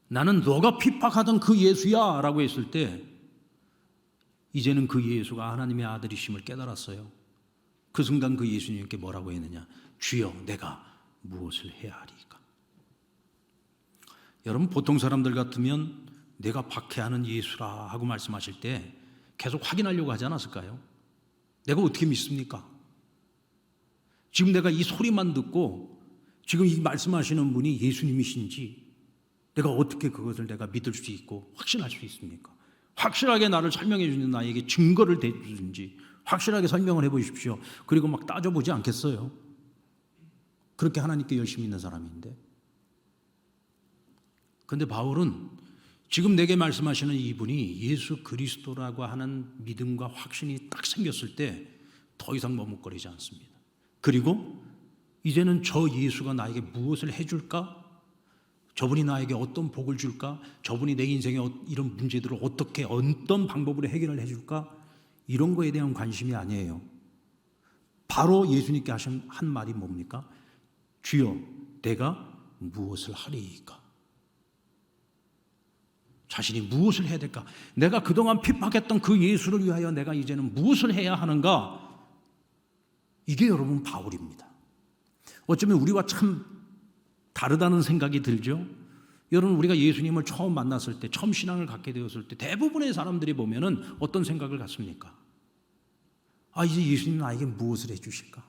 A: 나는 너가 핍박하던 그 예수야 라고 했을 때 이제는 그 예수가 하나님의 아들이심을 깨달았어요. 그 순간 그 예수님께 뭐라고 했느냐? 주여, 내가 무엇을 해야 하리까? 여러분, 보통 사람들 같으면 내가 박해하는 예수라 하고 말씀하실 때 계속 확인하려고 하지 않았을까요? 내가 어떻게 믿습니까? 지금 내가 이 소리만 듣고 지금 이 말씀하시는 분이 예수님이신지 내가 어떻게 그것을 내가 믿을 수 있고 확신할 수 있습니까? 확실하게 나를 설명해 주는, 나에게 증거를 대주든지 확실하게 설명을 해보십시오. 그리고 막 따져보지 않겠어요? 그렇게 하나님께 열심히 있는 사람인데. 그런데 바울은 지금 내게 말씀하시는 이분이 예수 그리스도라고 하는 믿음과 확신이 딱 생겼을 때 더 이상 머뭇거리지 않습니다. 그리고 이제는 저 예수가 나에게 무엇을 해줄까? 저분이 나에게 어떤 복을 줄까? 저분이 내 인생의 이런 문제들을 어떻게, 어떤 방법으로 해결을 해줄까? 이런 거에 대한 관심이 아니에요. 바로 예수님께 하신 한 말이 뭡니까? 주여, 내가 무엇을 하리이까? 자신이 무엇을 해야 될까? 내가 그동안 핍박했던 그 예수를 위하여 내가 이제는 무엇을 해야 하는가? 이게 여러분 바울입니다. 어쩌면 우리와 참 다르다는 생각이 들죠. 여러분, 우리가 예수님을 처음 만났을 때, 처음 신앙을 갖게 되었을 때 대부분의 사람들이 보면은 어떤 생각을 갖습니까? 아, 이제 예수님 나에게 무엇을 해주실까?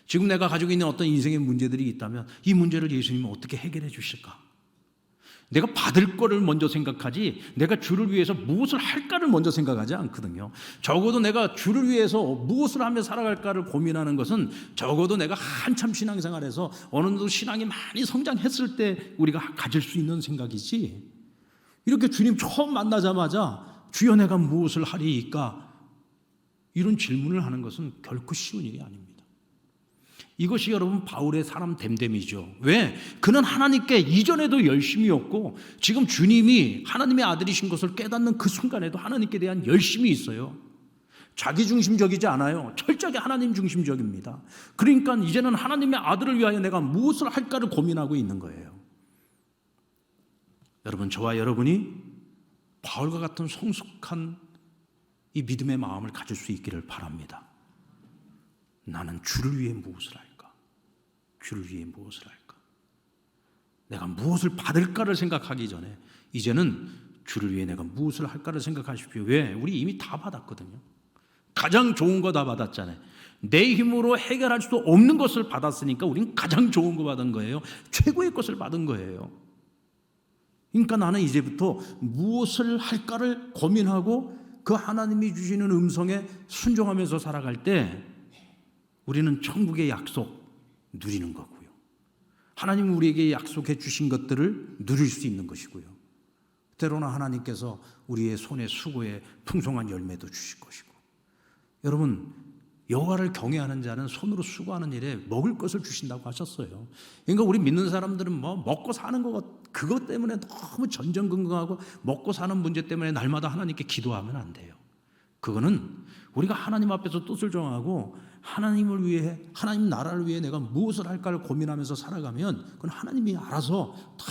A: 지금 내가 가지고 있는 어떤 인생의 문제들이 있다면 이 문제를 예수님은 어떻게 해결해 주실까? 내가 받을 거를 먼저 생각하지 내가 주를 위해서 무엇을 할까를 먼저 생각하지 않거든요. 적어도 내가 주를 위해서 무엇을 하며 살아갈까를 고민하는 것은 적어도 내가 한참 신앙생활에서 어느 정도 신앙이 많이 성장했을 때 우리가 가질 수 있는 생각이지, 이렇게 주님 처음 만나자마자 주여 내가 무엇을 하리이까 이런 질문을 하는 것은 결코 쉬운 일이 아닙니다. 이것이 여러분 바울의 사람 됨됨이죠. 왜? 그는 하나님께 이전에도 열심이었고 지금 주님이 하나님의 아들이신 것을 깨닫는 그 순간에도 하나님께 대한 열심이 있어요. 자기중심적이지 않아요. 철저하게 하나님 중심적입니다. 그러니까 이제는 하나님의 아들을 위하여 내가 무엇을 할까를 고민하고 있는 거예요. 여러분, 저와 여러분이 바울과 같은 성숙한 이 믿음의 마음을 가질 수 있기를 바랍니다. 나는 주를 위해 무엇을 할까? 주를 위해 무엇을 할까? 내가 무엇을 받을까를 생각하기 전에 이제는 주를 위해 내가 무엇을 할까를 생각하십시오. 왜? 우리 이미 다 받았거든요. 가장 좋은 거 다 받았잖아요. 내 힘으로 해결할 수 없는 것을 받았으니까 우린 가장 좋은 거 받은 거예요. 최고의 것을 받은 거예요. 그러니까 나는 이제부터 무엇을 할까를 고민하고 그 하나님이 주시는 음성에 순종하면서 살아갈 때 우리는 천국의 약속 누리는 거고요. 하나님은 우리에게 약속해 주신 것들을 누릴 수 있는 것이고요. 때로는 하나님께서 우리의 손에 수고에 풍성한 열매도 주실 것이고. 여러분, 여호와를 경외하는 자는 손으로 수고하는 일에 먹을 것을 주신다고 하셨어요. 그러니까 우리 믿는 사람들은 뭐 먹고 사는 그것 때문에 너무 전전긍긍하고 먹고 사는 문제 때문에 날마다 하나님께 기도하면 안 돼요. 그거는 우리가 하나님 앞에서 뜻을 정하고 하나님을 위해, 하나님 나라를 위해 내가 무엇을 할까를 고민하면서 살아가면 그건 하나님이 알아서 다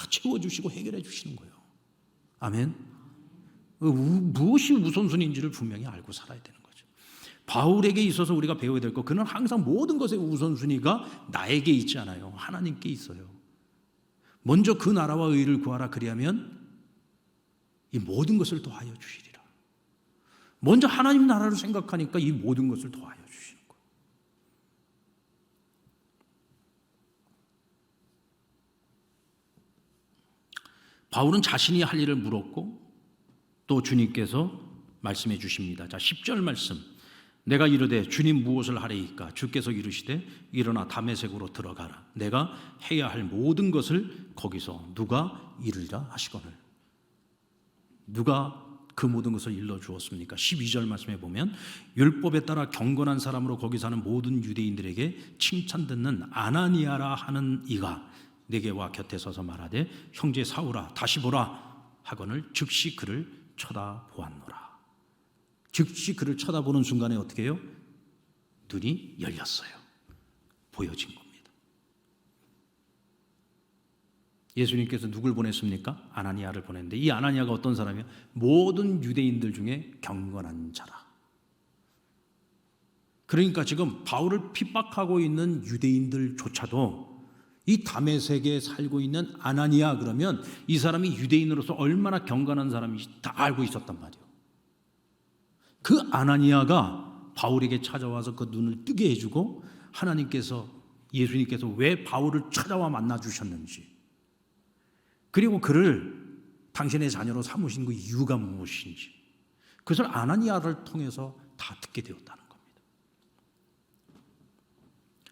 A: 채워주시고 해결해 주시는 거예요. 아멘. 무엇이 우선순위인지를 분명히 알고 살아야 되는 거죠. 바울에게 있어서 우리가 배워야 될 것, 그는 항상 모든 것의 우선순위가 나에게 있지 않아요. 하나님께 있어요. 먼저 그 나라와 의를 구하라, 그리하면 이 모든 것을 더하여 주시리라. 먼저 하나님 나라를 생각하니까 이 모든 것을 더하여 주시는 거예요. 바울은 자신이 할 일을 물었고 또 주님께서 말씀해 주십니다. 자, 10절 말씀. 내가 이르되 주님 무엇을 하리이까? 주께서 이르시되 일어나 다메섹으로 들어가라. 내가 해야 할 모든 것을 거기서 누가 이루리라 하시거늘. 누가 그 모든 것을 일러 주었습니까? 12절 말씀에 보면 율법에 따라 경건한 사람으로 거기 사는 모든 유대인들에게 칭찬 듣는 아나니아라 하는 이가 내게 와 곁에 서서 말하되 형제 사울아 다시 보라 하거늘 즉시 그를 쳐다보았노라. 즉시 그를 쳐다보는 순간에 어떻게 해요? 눈이 열렸어요. 보여진 겁니다. 예수님께서 누굴 보냈습니까? 아나니아를 보냈는데 이 아나니아가 어떤 사람이에요? 모든 유대인들 중에 경건한 자라. 그러니까 지금 바울을 핍박하고 있는 유대인들조차도 이 다메섹에 살고 있는 아나니아, 그러면 이 사람이 유대인으로서 얼마나 경건한 사람인지 다 알고 있었단 말이에요. 그 아나니아가 바울에게 찾아와서 그 눈을 뜨게 해주고 하나님께서, 예수님께서 왜 바울을 찾아와 만나주셨는지, 그리고 그를 당신의 자녀로 삼으신 그 이유가 무엇인지, 그것을 아나니아를 통해서 다 듣게 되었다는 겁니다.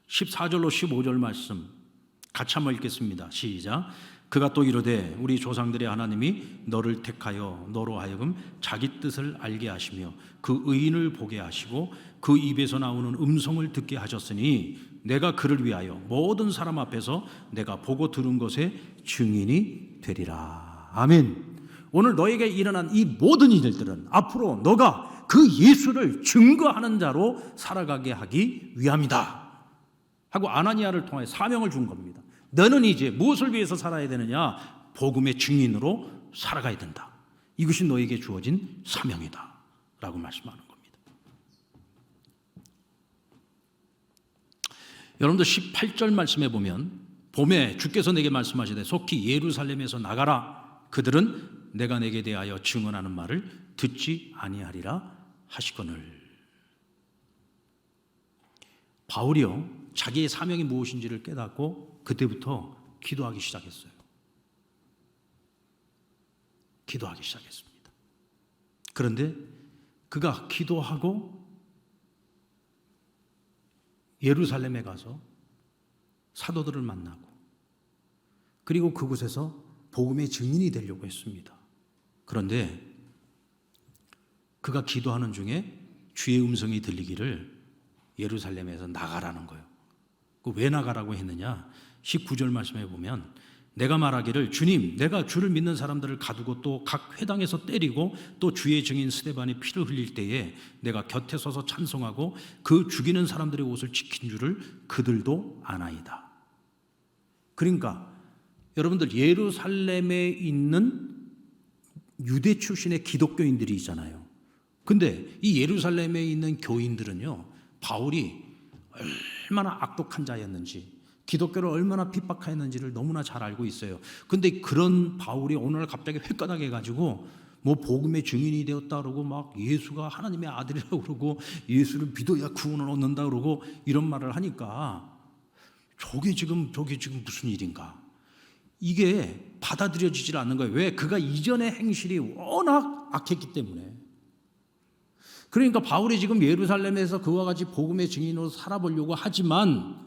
A: 14절로 15절 말씀 같이 한번 읽겠습니다. 시작. 그가 또 이르되 우리 조상들의 하나님이 너를 택하여 너로 하여금 자기 뜻을 알게 하시며 그 의인을 보게 하시고 그 입에서 나오는 음성을 듣게 하셨으니 내가 그를 위하여 모든 사람 앞에서 내가 보고 들은 것의 증인이 되리라. 아멘. 오늘 너에게 일어난 이 모든 일들은 앞으로 너가 그 예수를 증거하는 자로 살아가게 하기 위함이다 하고 아나니아를 통해 사명을 준 겁니다. 너는 이제 무엇을 위해서 살아야 되느냐? 복음의 증인으로 살아가야 된다. 이것이 너에게 주어진 사명이다 라고 말씀하는 겁니다. 여러분들 18절 말씀에 보면 봄에 주께서 내게 말씀하시되 속히 예루살렘에서 나가라. 그들은 내가 내게 대하여 증언하는 말을 듣지 아니하리라 하시거늘. 바울이요, 자기의 사명이 무엇인지를 깨닫고 그때부터 기도하기 시작했어요. 기도하기 시작했습니다. 그런데 그가 기도하고 예루살렘에 가서 사도들을 만나고 그리고 그곳에서 복음의 증인이 되려고 했습니다. 그런데 그가 기도하는 중에 주의 음성이 들리기를 예루살렘에서 나가라는 거예요. 왜 나가라고 했느냐? 19절 말씀해 보면 내가 말하기를 주님 내가 주를 믿는 사람들을 가두고 또 각 회당에서 때리고 또 주의 증인 스데반이 피를 흘릴 때에 내가 곁에 서서 찬송하고 그 죽이는 사람들의 옷을 지킨 줄을 그들도 아나이다. 그러니까 여러분들 예루살렘에 있는 유대 출신의 기독교인들이 있잖아요. 근데 이 예루살렘에 있는 교인들은요, 바울이 얼마나 악독한 자였는지, 기독교를 얼마나 핍박하였는지를 너무나 잘 알고 있어요. 근데 그런 바울이 오늘 갑자기 획가닥해 가지고 뭐 복음의 증인이 되었다 그러고 막 예수가 하나님의 아들이라고 그러고 예수를 믿어야 구원을 얻는다 그러고 이런 말을 하니까 저게 지금 무슨 일인가? 이게 받아들여지질 않는 거예요. 왜? 그가 이전의 행실이 워낙 악했기 때문에. 그러니까 바울이 지금 예루살렘에서 그와 같이 복음의 증인으로 살아보려고 하지만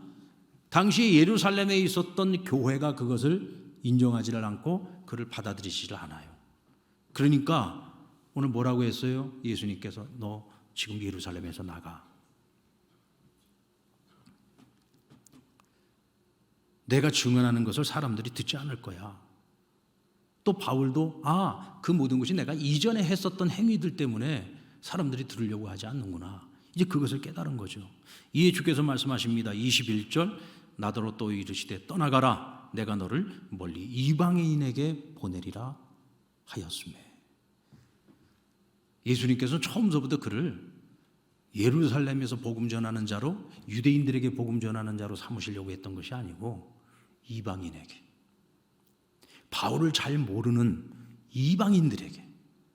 A: 당시 예루살렘에 있었던 교회가 그것을 인정하지를 않고 그를 받아들이지를 않아요. 그러니까 오늘 뭐라고 했어요? 예수님께서 너 지금 예루살렘에서 나가. 내가 증언하는 것을 사람들이 듣지 않을 거야. 또 바울도 그 모든 것이 내가 이전에 했었던 행위들 때문에 사람들이 들으려고 하지 않는구나. 이제 그것을 깨달은 거죠. 이에 주께서 말씀하십니다. 21절 나더러 또 이르시되 떠나가라 내가 너를 멀리 이방인에게 보내리라 하였으며. 예수님께서 처음서부터 그를 예루살렘에서 복음 전하는 자로 유대인들에게 복음 전하는 자로 삼으시려고 했던 것이 아니고 이방인에게, 바울을 잘 모르는 이방인들에게,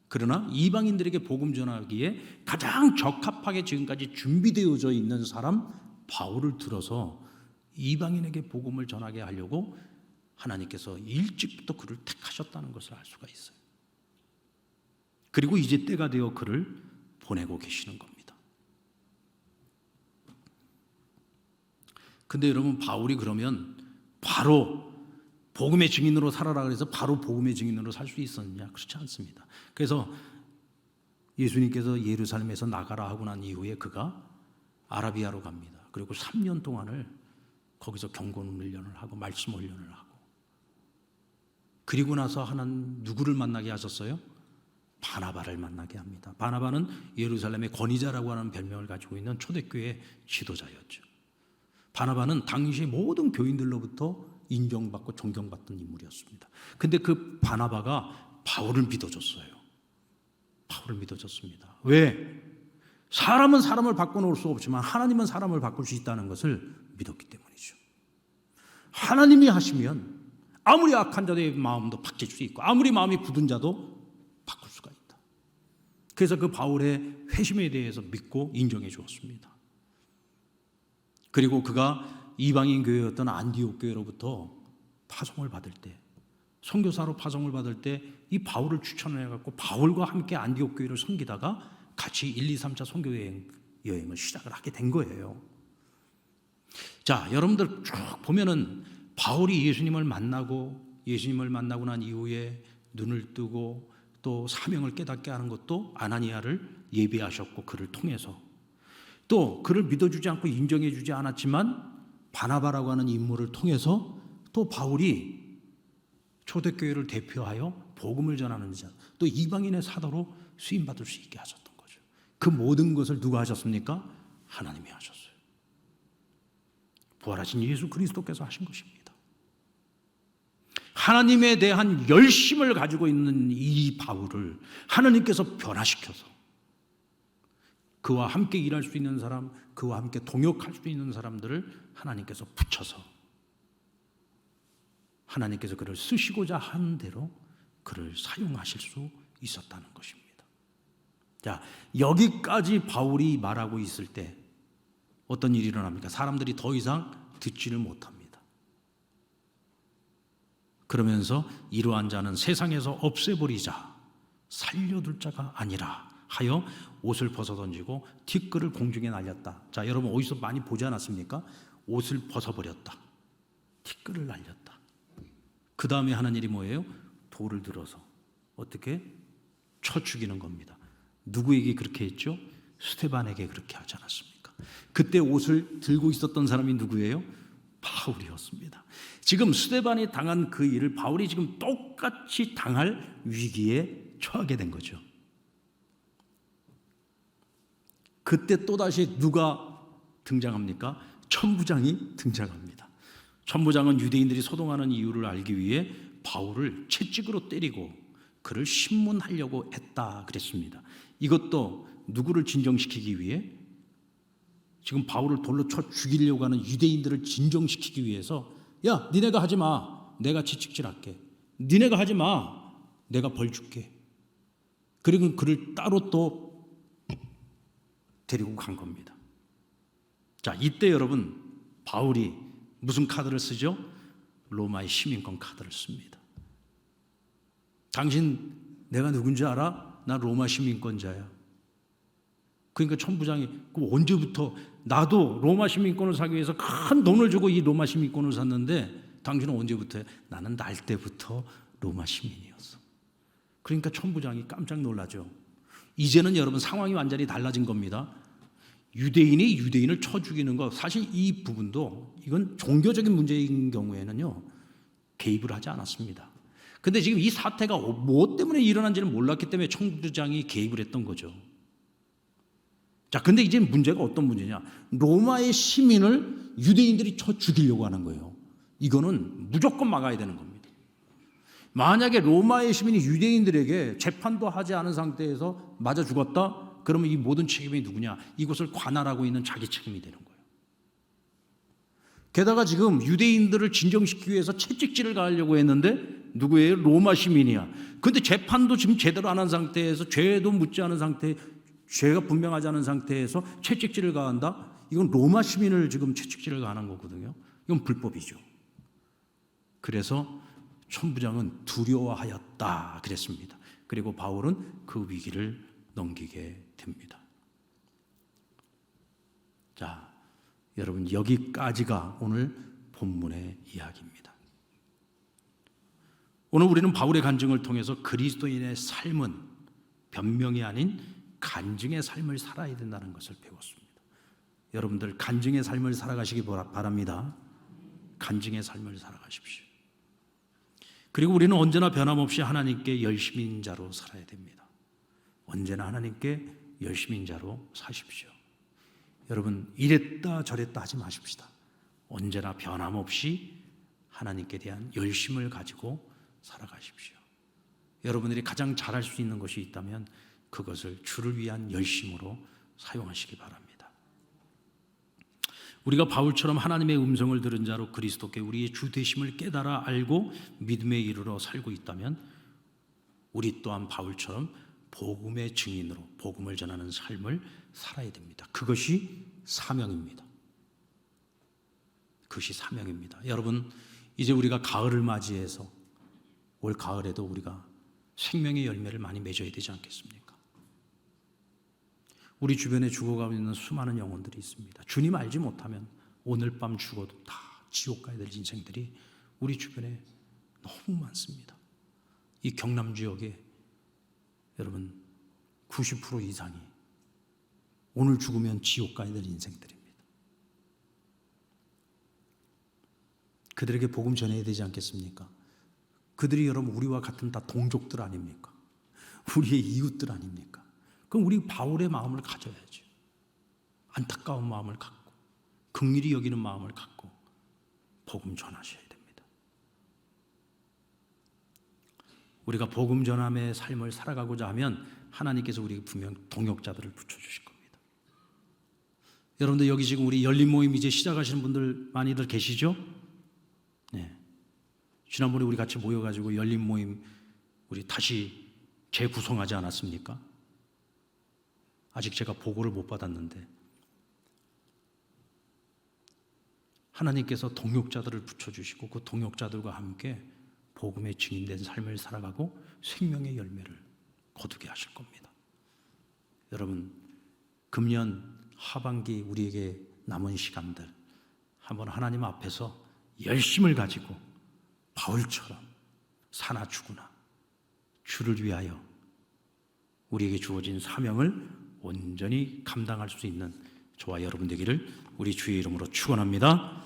A: 그러나 이방인들에게 복음 전하기에 가장 적합하게 지금까지 준비되어져 있는 사람 바울을 들어서 이방인에게 복음을 전하게 하려고 하나님께서 일찍부터 그를 택하셨다는 것을 알 수가 있어요. 그리고 이제 때가 되어 그를 보내고 계시는 겁니다. 근데 여러분, 바울이 그러면 바로 복음의 증인으로 살아라 그래서 바로 복음의 증인으로 살 수 있었느냐? 그렇지 않습니다. 그래서 예수님께서 예루살렘에서 나가라 하고 난 이후에 그가 아라비아로 갑니다. 그리고 3년 동안을 거기서 경건 훈련을 하고 말씀 훈련을 하고, 그리고 나서 하나님 누구를 만나게 하셨어요? 바나바를 만나게 합니다. 바나바는 예루살렘의 권위자라고 하는 별명을 가지고 있는 초대교회 지도자였죠. 바나바는 당시 모든 교인들로부터 인정받고 존경받던 인물이었습니다. 근데 그 바나바가 바울을 믿어줬어요. 바울을 믿어줬습니다. 왜? 사람은 사람을 바꿔놓을 수 없지만 하나님은 사람을 바꿀 수 있다는 것을 믿었기 때문이죠. 하나님이 하시면 아무리 악한 자의 마음도 바뀔 수 있고 아무리 마음이 굳은 자도 바꿀 수가 있다. 그래서 그 바울의 회심에 대해서 믿고 인정해 주었습니다. 그리고 그가 이방인 교회였던 안디옥 교회로부터 파송을 받을 때, 선교사로 파송을 받을 때 이 바울을 추천해 갖고 바울과 함께 안디옥 교회를 섬기다가 같이 1, 2, 3차 선교 여행을 시작을 하게 된 거예요. 자, 여러분들 쭉 보면은 바울이 예수님을 만나고 난 이후에 눈을 뜨고 또 사명을 깨닫게 하는 것도 아나니아를 예비하셨고 그를 통해서, 또 그를 믿어주지 않고 인정해주지 않았지만 바나바라고 하는 인물을 통해서 또 바울이 초대교회를 대표하여 복음을 전하는 자, 또 이방인의 사도로 수임받을 수 있게 하셨던 거죠. 그 모든 것을 누가 하셨습니까? 하나님이 하셨어요. 부활하신 예수 그리스도께서 하신 것입니다. 하나님에 대한 열심을 가지고 있는 이 바울을 하나님께서 변화시켜서 그와 함께 일할 수 있는 사람, 그와 함께 동역할 수 있는 사람들을 하나님께서 붙여서 하나님께서 그를 쓰시고자 하는 대로 그를 사용하실 수 있었다는 것입니다. 자, 여기까지 바울이 말하고 있을 때 어떤 일이 일어납니까? 사람들이 더 이상 듣지를 못합니다. 그러면서 이러한 자는 세상에서 없애버리자. 살려둘 자가 아니라 하여 옷을 벗어 던지고 티끌을 공중에 날렸다. 자, 여러분 어디서 많이 보지 않았습니까? 옷을 벗어버렸다. 티끌을 날렸다. 그 다음에 하는 일이 뭐예요? 돌을 들어서 어떻게? 쳐 죽이는 겁니다. 누구에게 그렇게 했죠? 스데반에게 그렇게 하지 않았습니까? 그때 옷을 들고 있었던 사람이 누구예요? 바울이었습니다. 지금 스데반이 당한 그 일을 바울이 지금 똑같이 당할 위기에 처하게 된 거죠. 그때 또다시 누가 등장합니까? 천부장이 등장합니다. 천부장은 유대인들이 소동하는 이유를 알기 위해 바울을 채찍으로 때리고 그를 신문하려고 했다 그랬습니다. 이것도 누구를 진정시키기 위해? 지금 바울을 돌로 쳐 죽이려고 하는 유대인들을 진정시키기 위해서 야, 니네가 하지 마. 내가 채찍질할게. 니네가 하지 마. 내가 벌 줄게. 그리고 그를 따로 또 데리고 간 겁니다. 자, 이때 여러분 바울이 무슨 카드를 쓰죠? 로마의 시민권 카드를 씁니다. 당신 내가 누군지 알아? 나 로마 시민권자야. 그러니까 천부장이 언제부터 나도 로마 시민권을 사기 위해서 큰 돈을 주고 이 로마 시민권을 샀는데 당신은 언제부터 해? 나는 날 때부터 로마 시민이었어. 그러니까 천부장이 깜짝 놀라죠. 이제는 여러분 상황이 완전히 달라진 겁니다. 유대인이 유대인을 쳐 죽이는 거, 사실 이 부분도 이건 종교적인 문제인 경우에는요 개입을 하지 않았습니다. 근데 지금 이 사태가 무엇 때문에 일어난지는 몰랐기 때문에 천부장이 개입을 했던 거죠. 자, 근데 이제 문제가 어떤 문제냐? 로마의 시민을 유대인들이 쳐 죽이려고 하는 거예요. 이거는 무조건 막아야 되는 겁니다. 만약에 로마의 시민이 유대인들에게 재판도 하지 않은 상태에서 맞아 죽었다? 그러면 이 모든 책임이 누구냐? 이곳을 관할하고 있는 자기 책임이 되는 거예요. 게다가 지금 유대인들을 진정시키기 위해서 채찍질을 가하려고 했는데 누구예요? 로마 시민이야. 근데 재판도 지금 제대로 안 한 상태에서 죄도 묻지 않은 상태, 죄가 분명하지 않은 상태에서 채찍질을 가한다? 이건 로마 시민을 지금 채찍질을 가하는 거거든요. 이건 불법이죠. 그래서 천부장은 두려워하였다 그랬습니다. 그리고 바울은 그 위기를 넘기게 됩니다. 자, 여러분 여기까지가 오늘 본문의 이야기입니다. 오늘 우리는 바울의 간증을 통해서 그리스도인의 삶은 변명이 아닌 간증의 삶을 살아야 된다는 것을 배웠습니다. 여러분들 간증의 삶을 살아가시기 바랍니다. 간증의 삶을 살아가십시오. 그리고 우리는 언제나 변함없이 하나님께 열심인 자로 살아야 됩니다. 언제나 하나님께 열심인 자로 사십시오. 여러분 이랬다 저랬다 하지 마십시다. 언제나 변함없이 하나님께 대한 열심을 가지고 살아가십시오. 여러분들이 가장 잘할 수 있는 것이 있다면 그것을 주를 위한 열심으로 사용하시기 바랍니다. 우리가 바울처럼 하나님의 음성을 들은 자로 그리스도께 우리의 주 되심을 깨달아 알고 믿음에 이르러 살고 있다면 우리 또한 바울처럼 복음의 증인으로 복음을 전하는 삶을 살아야 됩니다. 그것이 사명입니다. 그것이 사명입니다. 여러분 이제 우리가 가을을 맞이해서 올 가을에도 우리가 생명의 열매를 많이 맺어야 되지 않겠습니까? 우리 주변에 죽어가고 있는 수많은 영혼들이 있습니다. 주님 알지 못하면 오늘 밤 죽어도 다 지옥 가야 될 인생들이 우리 주변에 너무 많습니다. 이 경남 지역에 여러분 90% 이상이 오늘 죽으면 지옥 가야 될 인생들입니다. 그들에게 복음 전해야 되지 않겠습니까? 그들이 여러분 우리와 같은 다 동족들 아닙니까? 우리의 이웃들 아닙니까? 그럼 우리 바울의 마음을 가져야죠. 안타까운 마음을 갖고 긍휼히 여기는 마음을 갖고 복음 전하셔야 됩니다. 우리가 복음 전함의 삶을 살아가고자 하면 하나님께서 우리에게 분명 동역자들을 붙여주실 겁니다. 여러분들 여기 지금 우리 열린 모임 이제 시작하시는 분들 많이들 계시죠? 네. 지난번에 우리 같이 모여가지고 열린 모임 우리 다시 재구성하지 않았습니까? 아직 제가 보고를 못 받았는데 하나님께서 동역자들을 붙여주시고 그 동역자들과 함께 복음의 증인된 삶을 살아가고 생명의 열매를 거두게 하실 겁니다. 여러분, 금년 하반기 우리에게 남은 시간들 한번 하나님 앞에서 열심을 가지고 바울처럼 사나 죽으나 주를 위하여 우리에게 주어진 사명을 온전히 감당할 수 있는 저와 여러분 되기를 우리 주의 이름으로 축원합니다.